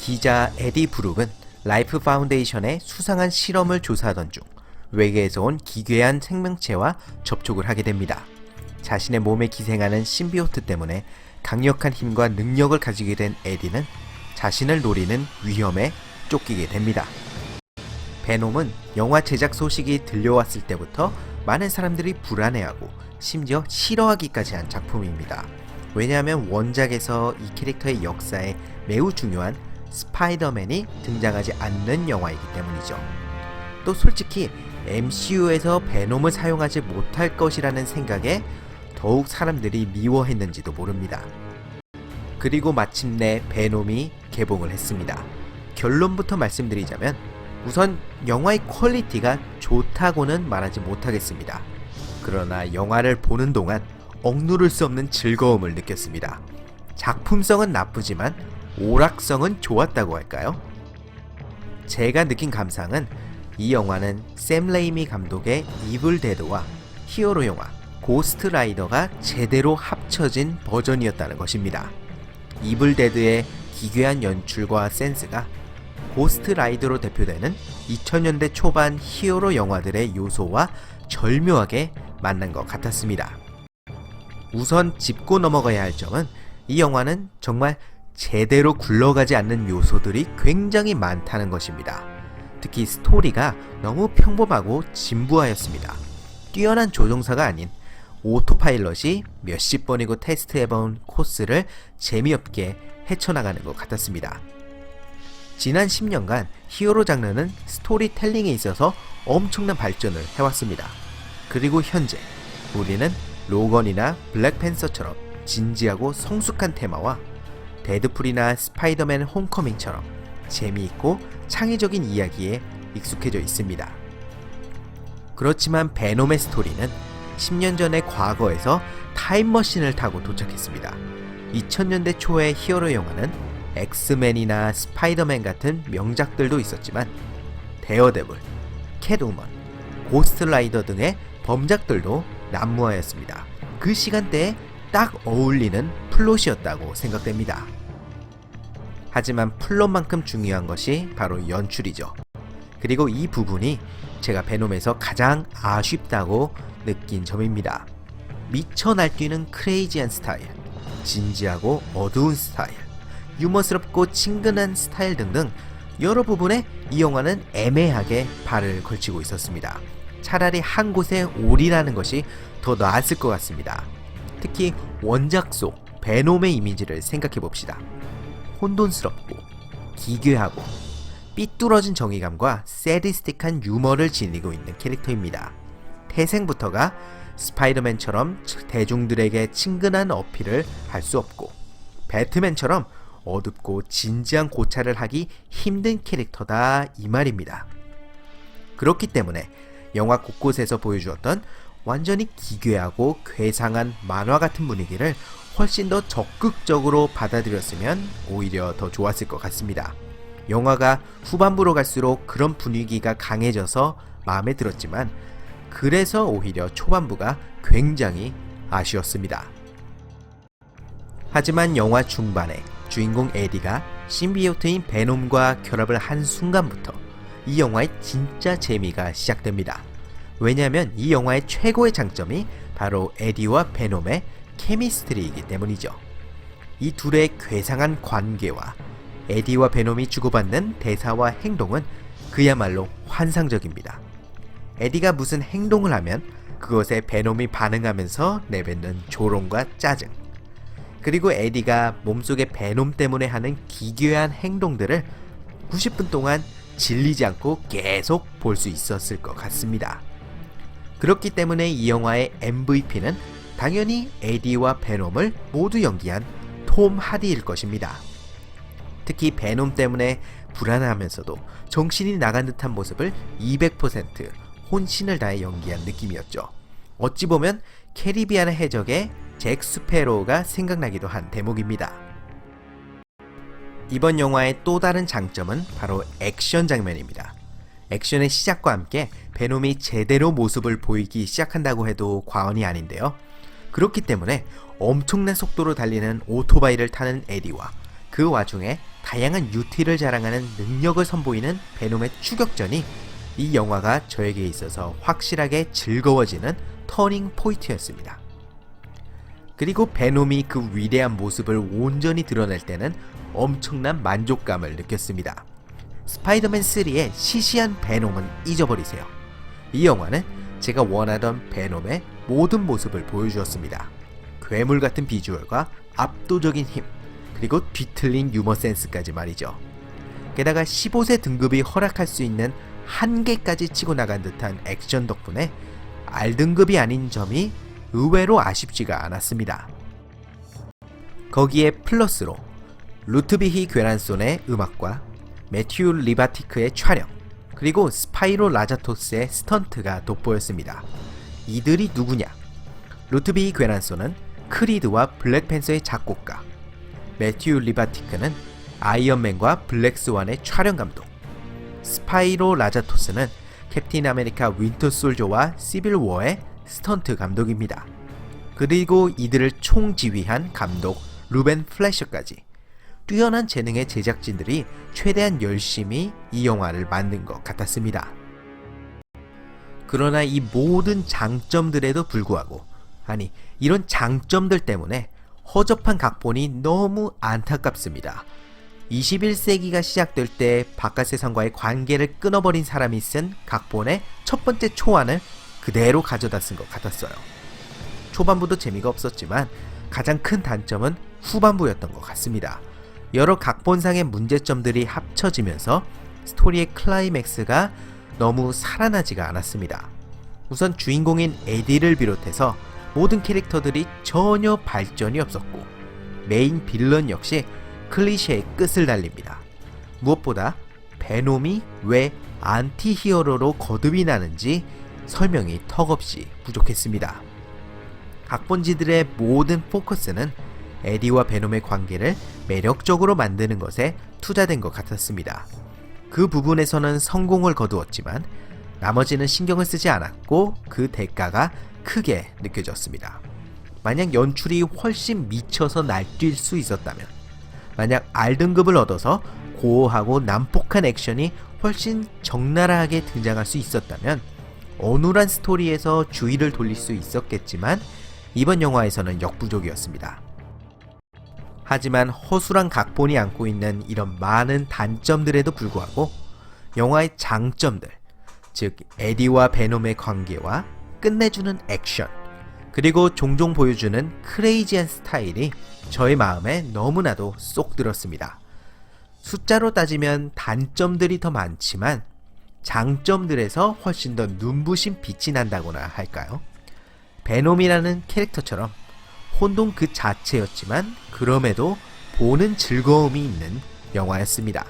기자 에디 브룩은 라이프 파운데이션의 수상한 실험을 조사하던 중 외계에서 온 기괴한 생명체와 접촉을 하게 됩니다. 자신의 몸에 기생하는 심비오트 때문에 강력한 힘과 능력을 가지게 된 에디는 자신을 노리는 위험에 쫓기게 됩니다. 베놈은 영화 제작 소식이 들려왔을 때부터 많은 사람들이 불안해하고 심지어 싫어하기까지 한 작품입니다. 왜냐하면 원작에서 이 캐릭터의 역사에 매우 중요한 스파이더맨이 등장하지 않는 영화이기 때문이죠. 또 솔직히 MCU에서 베놈을 사용하지 못할 것이라는 생각에 더욱 사람들이 미워했는지도 모릅니다. 그리고 마침내 베놈이 개봉을 했습니다. 결론부터 말씀드리자면 우선 영화의 퀄리티가 좋다고는 말하지 못하겠습니다. 그러나 영화를 보는 동안 억누를 수 없는 즐거움을 느꼈습니다. 작품성은 나쁘지만 오락성은 좋았다고 할까요? 제가 느낀 감상은 이 영화는 샘 레이미 감독의 이블 데드와 히어로 영화 고스트 라이더가 제대로 합쳐진 버전이었다는 것입니다. 이블 데드의 기괴한 연출과 센스가 고스트 라이더로 대표되는 2000년대 초반 히어로 영화들의 요소와 절묘하게 만난 것 같았습니다. 우선 짚고 넘어가야 할 점은 이 영화는 정말 제대로 굴러가지 않는 요소들이 굉장히 많다는 것입니다. 특히 스토리가 너무 평범하고 진부하였습니다. 뛰어난 조종사가 아닌 오토파일럿이 몇십 번이고 테스트해본 코스를 재미없게 헤쳐나가는 것 같았습니다. 지난 10년간 히어로 장르는 스토리텔링에 있어서 엄청난 발전을 해왔습니다. 그리고 현재 우리는 로건이나 블랙팬서처럼 진지하고 성숙한 테마와 데드풀이나 스파이더맨 홈커밍처럼 재미있고 창의적인 이야기에 익숙해져 있습니다. 그렇지만 베놈의 스토리는 10년 전의 과거에서 타임머신을 타고 도착했습니다. 2000년대 초의 히어로 영화는 엑스맨이나 스파이더맨 같은 명작들도 있었지만 데어데블, 캣우먼, 고스트라이더 등의 범작들도 난무하였습니다. 그 시간대에 딱 어울리는 플롯이었다고 생각됩니다. 하지만 플롯만큼 중요한 것이 바로 연출이죠. 그리고 이 부분이 제가 베놈에서 가장 아쉽다고 느낀 점입니다. 미쳐 날뛰는 크레이지한 스타일, 진지하고 어두운 스타일, 유머스럽고 친근한 스타일 등등 여러 부분에 이 영화는 애매하게 발을 걸치고 있었습니다. 차라리 한 곳에 올인하는 것이 더 나았을 것 같습니다. 특히 원작 속 베놈의 이미지를 생각해 봅시다. 혼돈스럽고 기괴하고 삐뚤어진 정의감과 세디스틱한 유머를 지니고 있는 캐릭터입니다. 태생부터가 스파이더맨처럼 대중들에게 친근한 어필을 할 수 없고 배트맨처럼 어둡고 진지한 고찰을 하기 힘든 캐릭터다 이 말입니다. 그렇기 때문에 영화 곳곳에서 보여주었던 완전히 기괴하고 괴상한 만화 같은 분위기를 훨씬 더 적극적으로 받아들였으면 오히려 더 좋았을 것 같습니다. 영화가 후반부로 갈수록 그런 분위기가 강해져서 마음에 들었지만 그래서 오히려 초반부가 굉장히 아쉬웠습니다. 하지만 영화 중반에 주인공 에디가 심비오트인 베놈과 결합을 한 순간부터 이 영화의 진짜 재미가 시작됩니다. 왜냐하면 이 영화의 최고의 장점이 바로 에디와 베놈의 케미스트리이기 때문이죠. 이 둘의 괴상한 관계와 에디와 베놈이 주고받는 대사와 행동은 그야말로 환상적입니다. 에디가 무슨 행동을 하면 그것에 베놈이 반응하면서 내뱉는 조롱과 짜증, 그리고 에디가 몸속에 베놈 때문에 하는 기괴한 행동들을 90분 동안 질리지 않고 계속 볼 수 있었을 것 같습니다. 그렇기 때문에 이 영화의 MVP는 당연히 에디와 베놈을 모두 연기한 톰 하디일 것입니다. 특히 베놈 때문에 불안하면서도 정신이 나간 듯한 모습을 200% 혼신을 다해 연기한 느낌이었죠. 어찌 보면 캐리비안 해적의 잭 스페로우가 생각나기도 한 대목입니다. 이번 영화의 또 다른 장점은 바로 액션 장면입니다. 액션의 시작과 함께 베놈이 제대로 모습을 보이기 시작한다고 해도 과언이 아닌데요. 그렇기 때문에 엄청난 속도로 달리는 오토바이를 타는 에디와 그 와중에 다양한 유티를 자랑하는 능력을 선보이는 베놈의 추격전이 이 영화가 저에게 있어서 확실하게 즐거워지는 터닝 포인트였습니다. 그리고 베놈이 그 위대한 모습을 온전히 드러낼 때는 엄청난 만족감을 느꼈습니다. 스파이더맨 3의 시시한 베놈은 잊어버리세요. 이 영화는 제가 원하던 베놈의 모든 모습을 보여주었습니다. 괴물 같은 비주얼과 압도적인 힘, 그리고 뒤틀린 유머 센스까지 말이죠. 게다가 15세 등급이 허락할 수 있는 한계까지 치고 나간 듯한 액션 덕분에 R등급이 아닌 점이 의외로 아쉽지가 않았습니다. 거기에 플러스로 루트비히 괴란손의 음악과 매튜 리바티크의 촬영, 그리고 스파이로 라자토스의 스턴트가 돋보였습니다. 이들이 누구냐? 루트비히 괴란손은 크리드와 블랙팬서의 작곡가, 매튜 리바티크는 아이언맨과 블랙스완의 촬영 감독, 스파이로 라자토스는 캡틴 아메리카 윈터 솔저와 시빌 워의 스턴트 감독입니다. 그리고 이들을 총지휘한 감독 루벤 플래셔까지 뛰어난 재능의 제작진들이 최대한 열심히 이 영화를 만든 것 같았습니다. 그러나 이 모든 장점들에도 불구하고, 아니 이런 장점들 때문에 허접한 각본이 너무 안타깝습니다. 21세기가 시작될 때 바깥 세상과의 관계를 끊어버린 사람이 쓴 각본의 첫 번째 초안을 그대로 가져다 쓴 것 같았어요. 초반부도 재미가 없었지만 가장 큰 단점은 후반부였던 것 같습니다. 여러 각본상의 문제점들이 합쳐지면서 스토리의 클라이맥스가 너무 살아나지가 않았습니다. 우선 주인공인 에디를 비롯해서 모든 캐릭터들이 전혀 발전이 없었고, 메인 빌런 역시 클리셰의 끝을 달립니다. 무엇보다 베놈이 왜 안티히어로로 거듭이 나는지 설명이 턱없이 부족했습니다. 각본지들의 모든 포커스는 에디와 베놈의 관계를 매력적으로 만드는 것에 투자된 것 같았습니다. 그 부분에서는 성공을 거두었지만 나머지는 신경을 쓰지 않았고 그 대가가 크게 느껴졌습니다. 만약 연출이 훨씬 미쳐서 날뛸 수 있었다면, 만약 R등급을 얻어서 고어하고 난폭한 액션이 훨씬 적나라하게 등장할 수 있었다면 어눌한 스토리에서 주의를 돌릴 수 있었겠지만 이번 영화에서는 역부족이었습니다. 하지만 허술한 각본이 안고 있는 이런 많은 단점들에도 불구하고 영화의 장점들, 즉 에디와 베놈의 관계와 끝내주는 액션, 그리고 종종 보여주는 크레이지한 스타일이 저의 마음에 너무나도 쏙 들었습니다. 숫자로 따지면 단점들이 더 많지만 장점들에서 훨씬 더 눈부신 빛이 난다거나 할까요? 베놈이라는 캐릭터처럼 혼돈 그 자체였지만 그럼에도 보는 즐거움이 있는 영화였습니다.